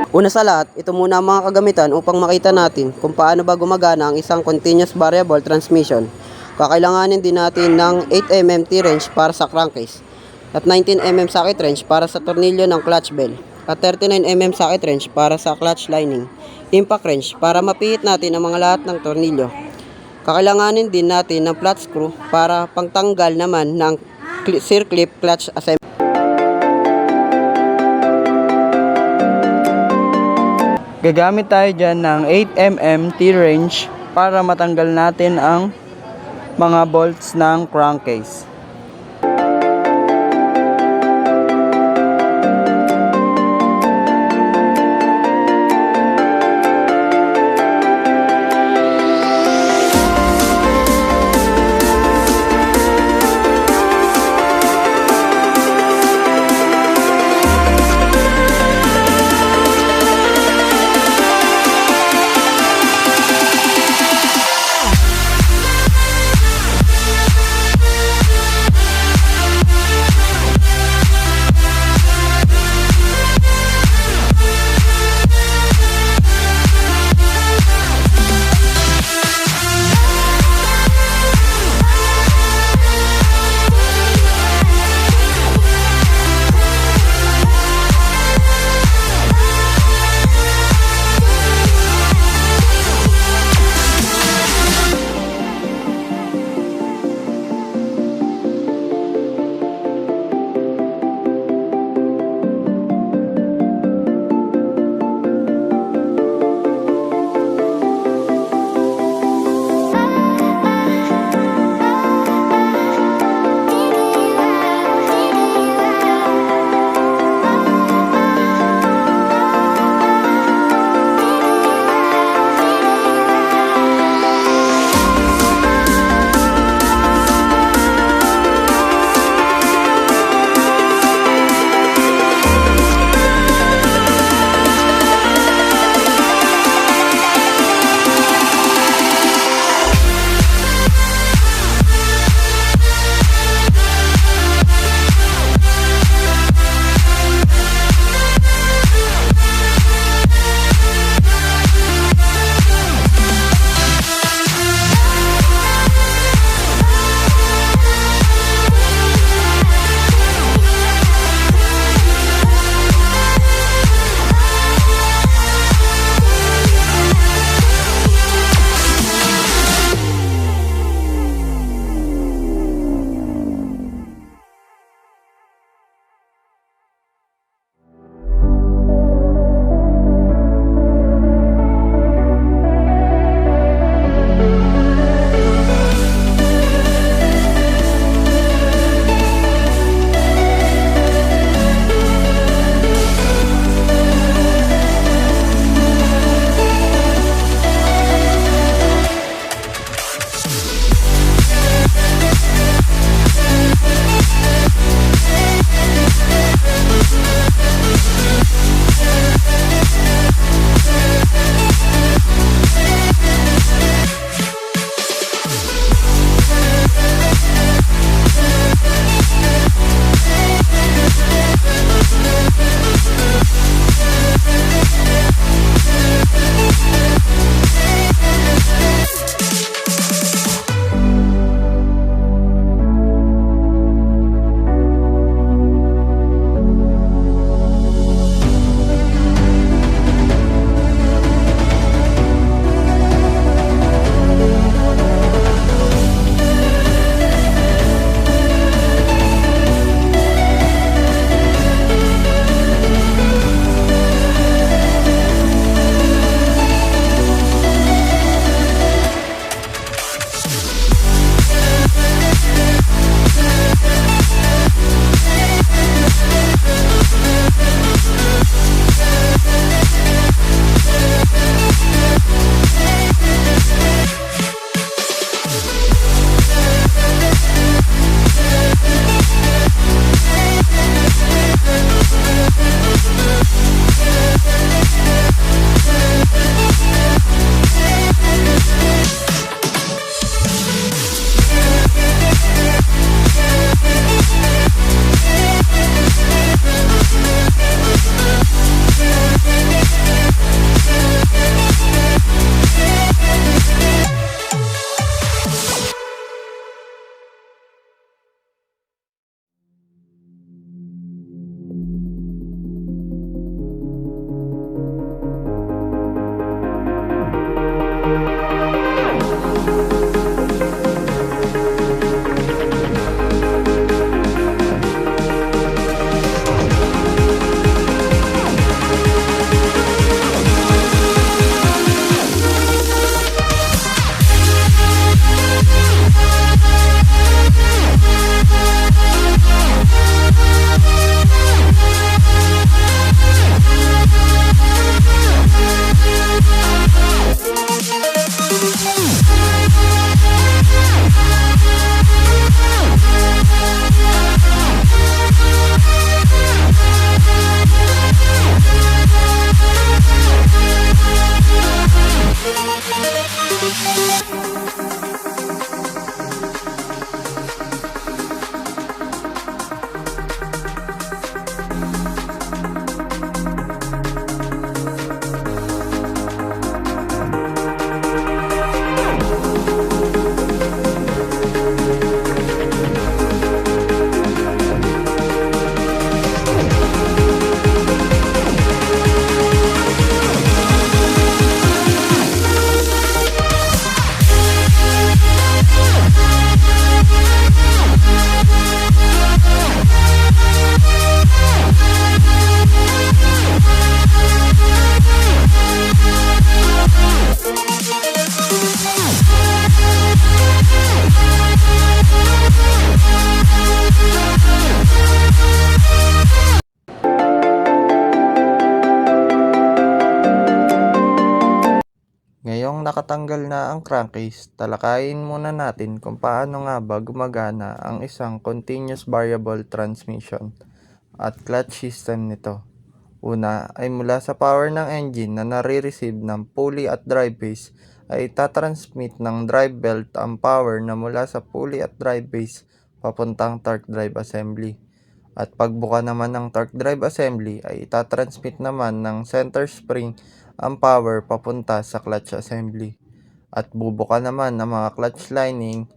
Una sa lahat, ito muna ang mga kagamitan upang makita natin kung paano ba gumagana ang isang continuous variable transmission. Kakailanganin din natin ng 8mm T-wrench para sa crankcase at 19mm socket wrench para sa tornilyo ng clutch bell at 39mm socket wrench para sa clutch lining, impact wrench para mapihit natin ang mga lahat ng tornilyo. Kakailanganin din natin ng flat screw para pangtanggal naman ng circlip clutch assembly. Gagamit tayo dyan ng 8mm T-wrench para matanggal natin ang mga bolts ng crankcase. nakatanggal na ang crankcase, talakayin muna natin kung paano nga ba gumagana ang isang continuous variable transmission at clutch system nito. Una ay mula sa power ng engine na nare-receive ng pulley at drive base ay tatransmit ng drive belt ang power na mula sa pulley at drive base papuntang torque drive assembly. At pagbuka naman ng torque drive assembly ay itatransmit naman ng center spring ang power papunta sa clutch assembly. At bubuka naman ng mga clutch lining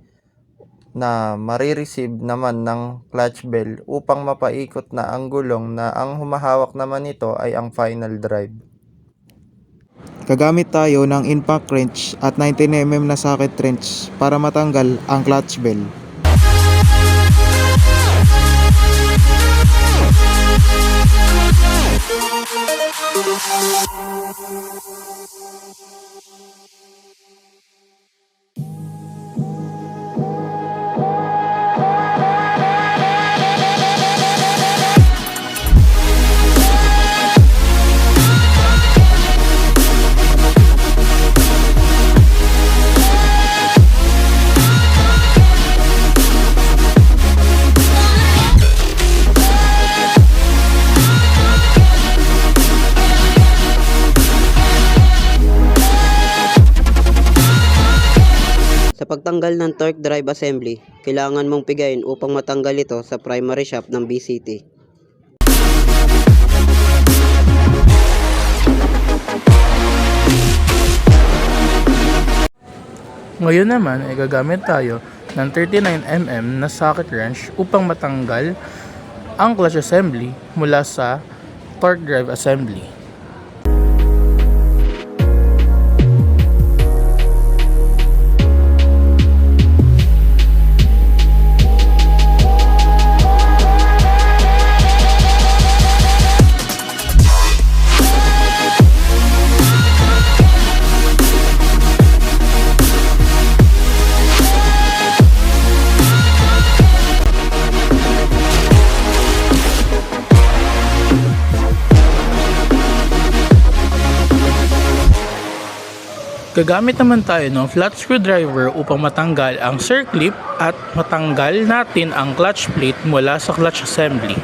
na marireceive naman ng clutch bell upang mapaikot na ang gulong na ang humahawak naman nito ay ang final drive. Gagamit tayo ng impact wrench at 19mm na socket wrench para matanggal ang clutch bell. Sa pagtanggal ng torque drive assembly, kailangan mong pigayin upang matanggal ito sa primary shaft ng BCT. Ngayon naman ay gagamit tayo ng 39mm na socket wrench upang matanggal ang clutch assembly mula sa torque drive assembly. Gagamit naman tayo ng flat screwdriver upang matanggal ang circlip at matanggal natin ang clutch plate mula sa clutch assembly.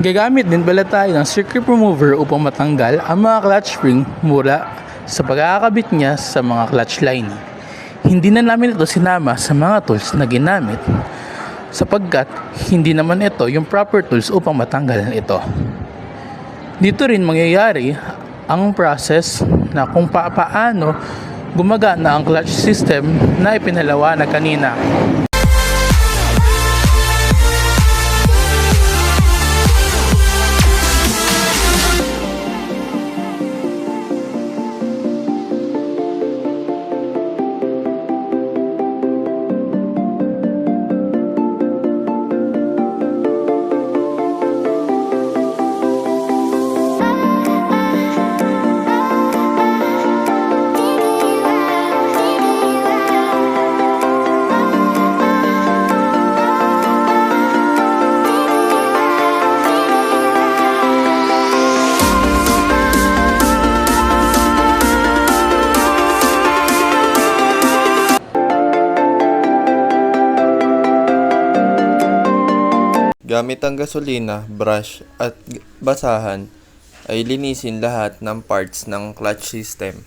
Gagamit din pala tayo ng circuit remover upang matanggal ang mga clutch spring mula sa pagkakabit niya sa mga clutch lining. Hindi na namin ito sinama sa mga tools na ginamit sapagkat hindi naman ito yung proper tools upang matanggal ito. Dito rin mangyayari ang process na kung paano gumagana ang clutch system na ipinalawanag kanina. Gamit ang gasolina, brush at basahan ay linisin lahat ng parts ng clutch system.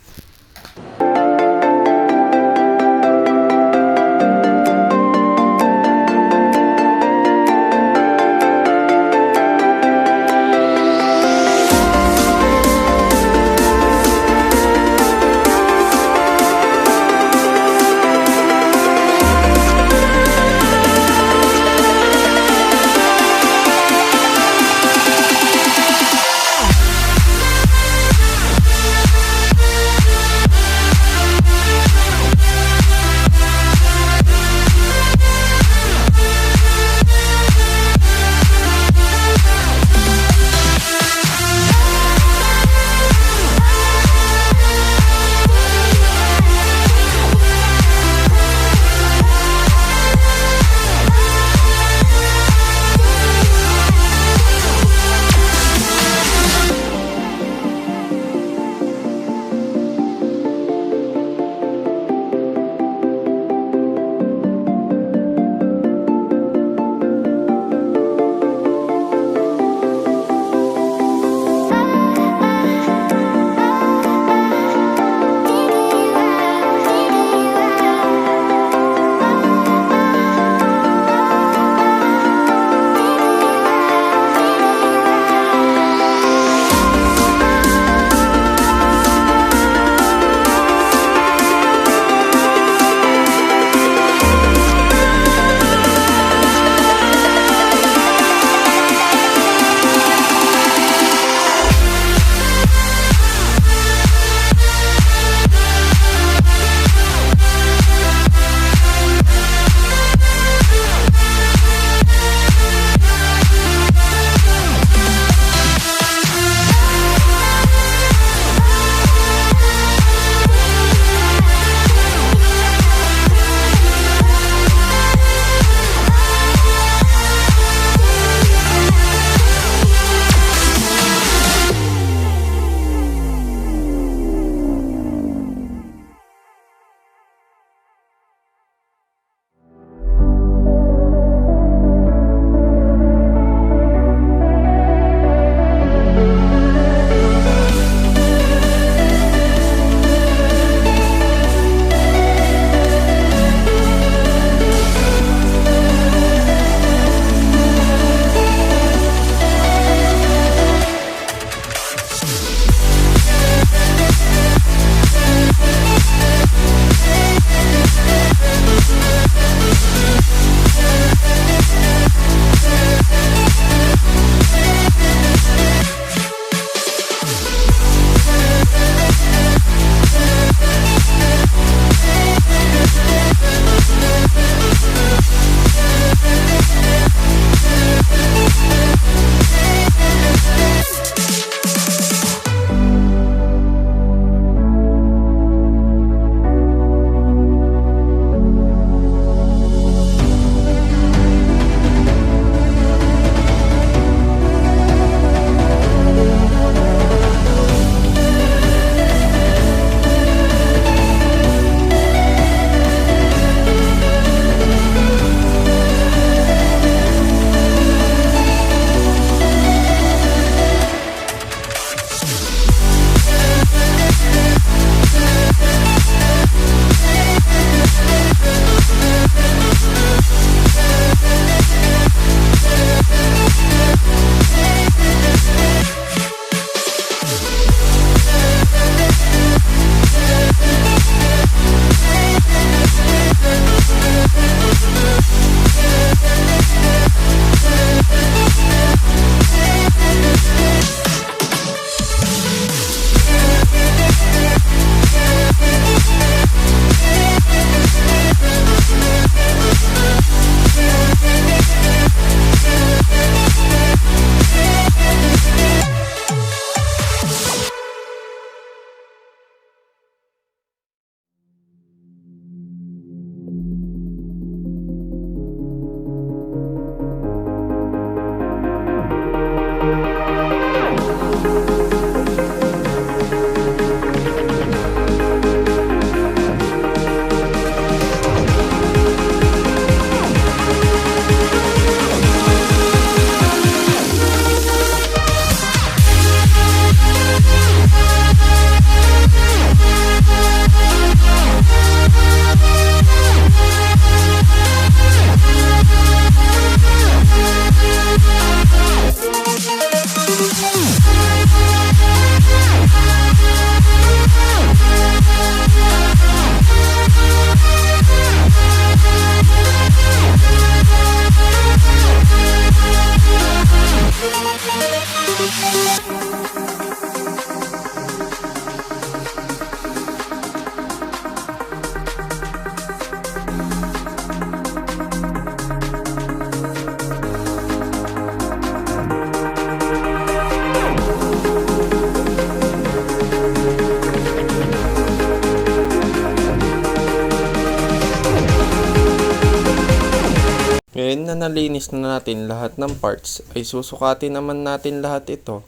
time na nalinis na natin lahat ng parts, ay susukatin naman natin lahat ito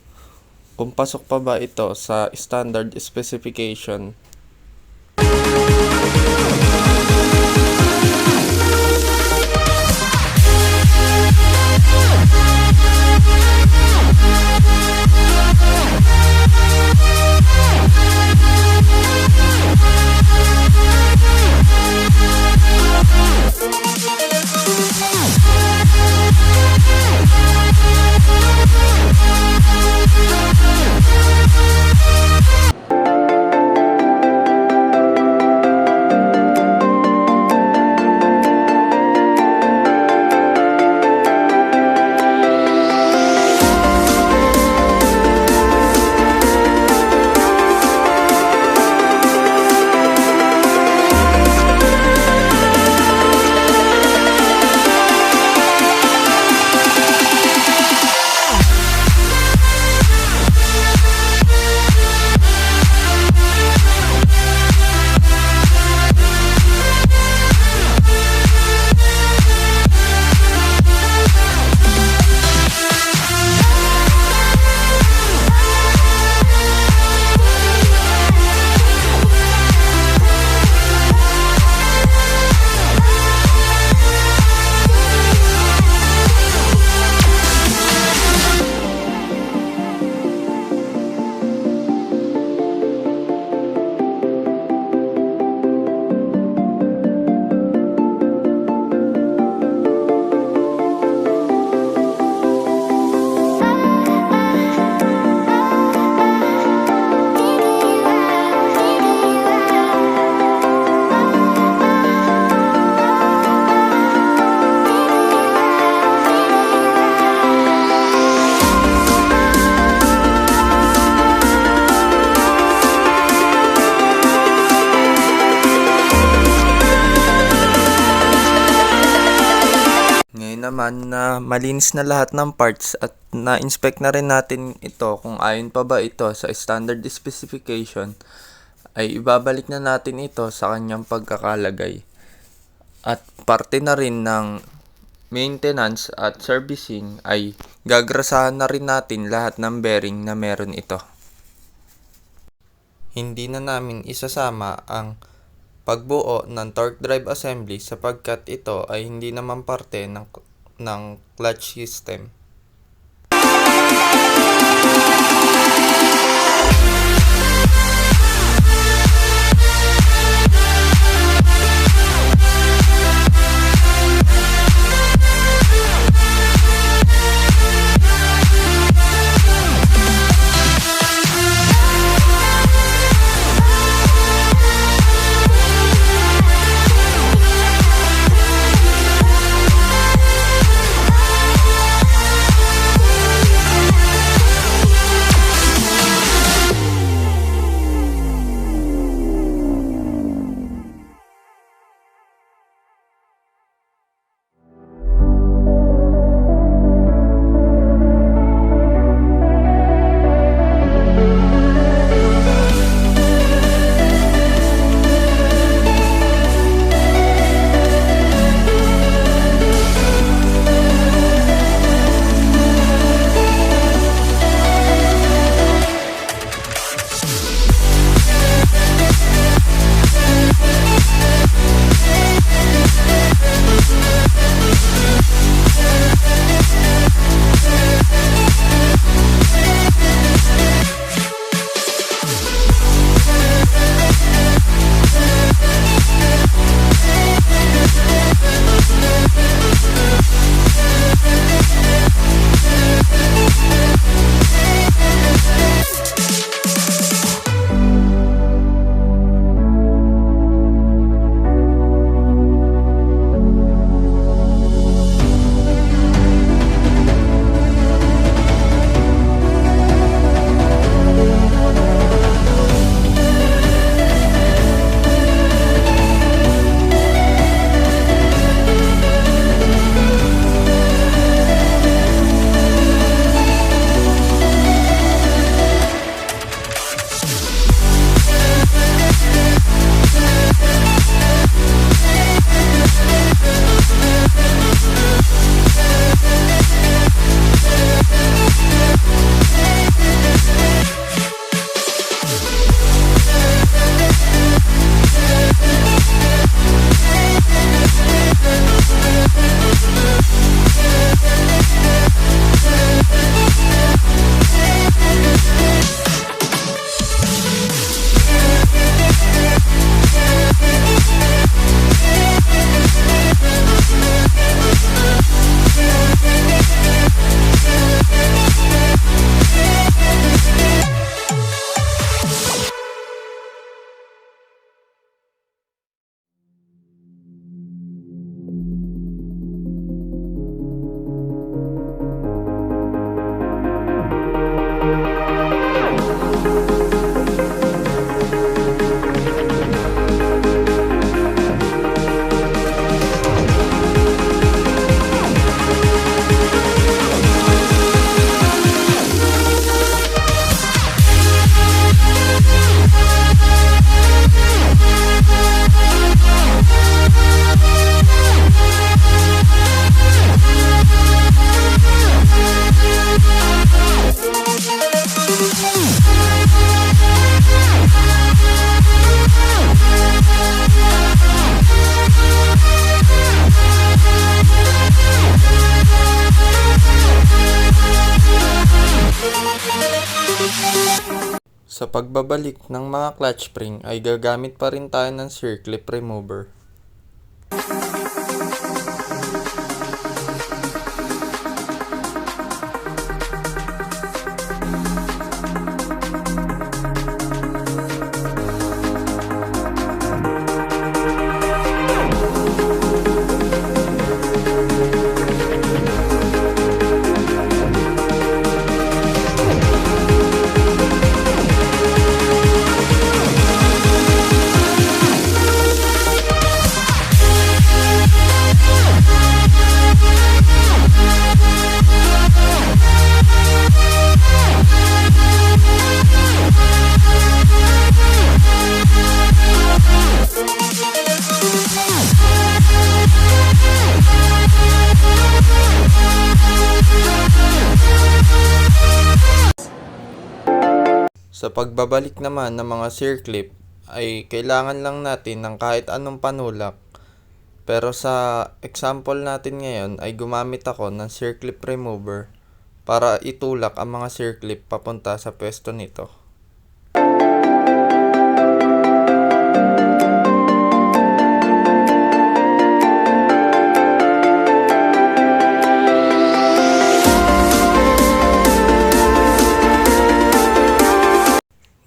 kung pasok pa ba ito sa standard specification. Naman na malinis na lahat ng parts at na-inspect na rin natin ito kung ayon pa ba ito sa standard specification, ay ibabalik na natin ito sa kanyang pagkakalagay. At parte na rin ng maintenance at servicing ay gagrasahan na rin natin lahat ng bearing na meron ito. Hindi na namin isasama ang pagbuo ng torque drive assembly sapagkat ito ay hindi naman parte ng clutch system. Sa pagbabalik ng mga clutch spring ay gagamit pa rin tayo ng circlip remover. Sa pagbabalik naman ng mga circlip ay kailangan lang natin ng kahit anong panulak. Pero sa example natin ngayon ay gumamit ako ng circlip remover para itulak ang mga circlip papunta sa pwesto nito.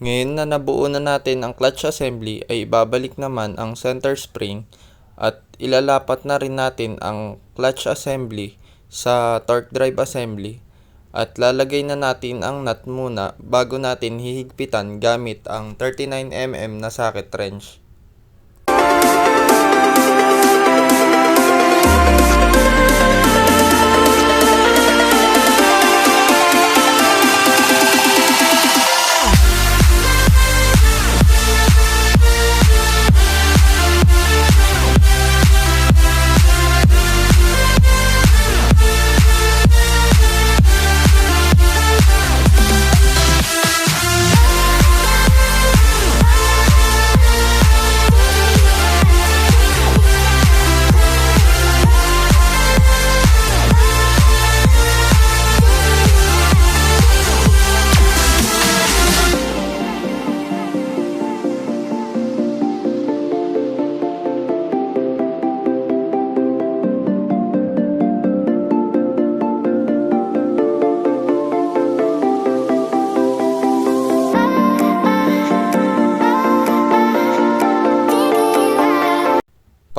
Ngayon na nabuo na natin ang clutch assembly ay ibabalik naman ang center spring at ilalapat na rin natin ang clutch assembly sa torque drive assembly at lalagay na natin ang nut muna bago natin hihigpitan gamit ang 39mm na socket wrench.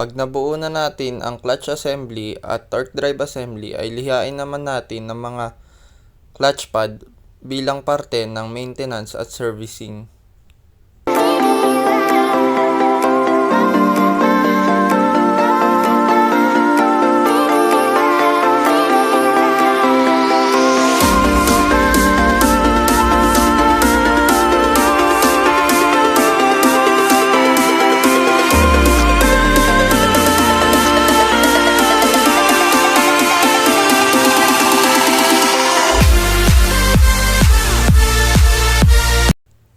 Pag nabuo na natin ang clutch assembly at torque drive assembly ay lihain naman natin ng mga clutch pad bilang parte ng maintenance at servicing.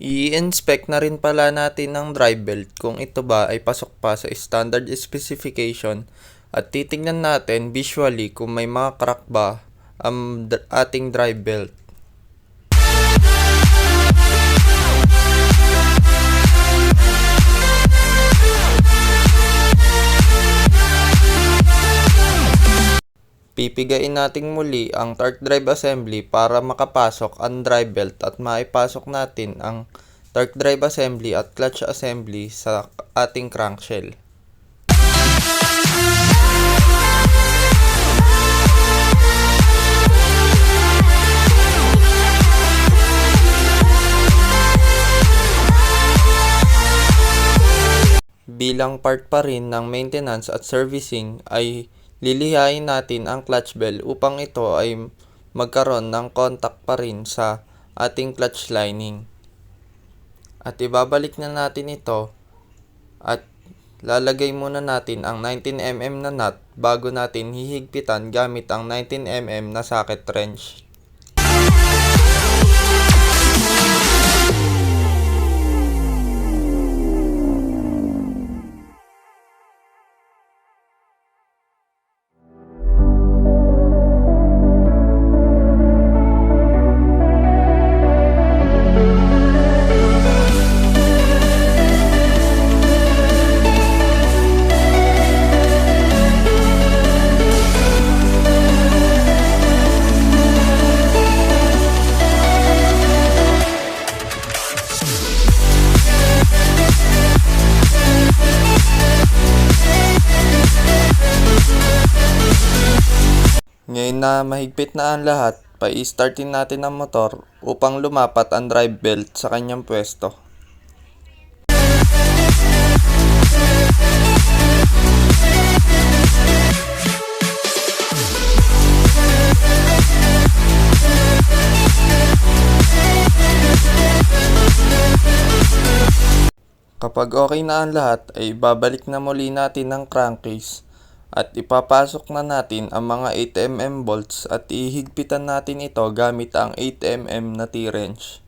I-inspect na rin pala natin ng drive belt kung ito ba ay pasok pa sa standard specification at titignan natin visually kung may mga crack ba ang ating drive belt. Pipigain natin muli ang torque drive assembly para makapasok ang drive belt at maipasok natin ang torque drive assembly at clutch assembly sa ating crankshell. Bilang part pa rin ng maintenance at servicing ay lilihain natin ang clutch bell upang ito ay magkaroon ng contact pa rin sa ating clutch lining. At ibabalik na natin ito at lalagay muna natin ang 19mm na nut bago natin hihigpitan gamit ang 19mm na socket wrench. na mahigpit na ang lahat, pa-i-startin natin ang motor upang lumapat ang drive belt sa kanyang pwesto. Kapag okay na ang lahat, ay babalik na muli natin ang crankcase at ipapasok na natin ang mga 8mm bolts at ihigpitan natin ito gamit ang 8mm na T-wrench.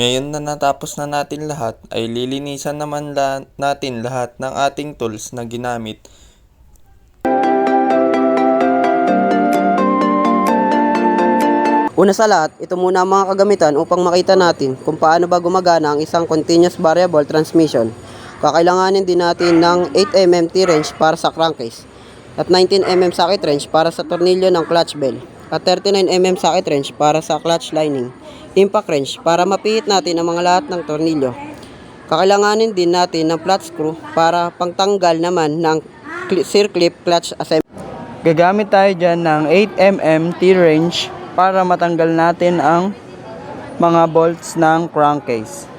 Ngayon na natapos na natin lahat, ay lilinisan naman natin lahat ng ating tools na ginamit. Una sa lahat, ito muna ang mga kagamitan upang makita natin kung paano ba gumagana ang isang continuous variable transmission. Kakailanganin din natin ng 8mm T-wrench para sa crankcase at 19mm socket wrench para sa tornilyo ng clutch bell at 39mm socket wrench para sa clutch lining, impact wrench para mapihit natin ang mga lahat ng tornilyo. Kakailanganin din natin ng flat screw para pangtanggal naman ng circlip clutch assembly. Gagamit tayo dyan ng 8mm T-wrench para matanggal natin ang mga bolts ng crankcase.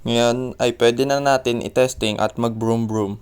Ngayon ay pwede na natin i-testing at mag-broom broom.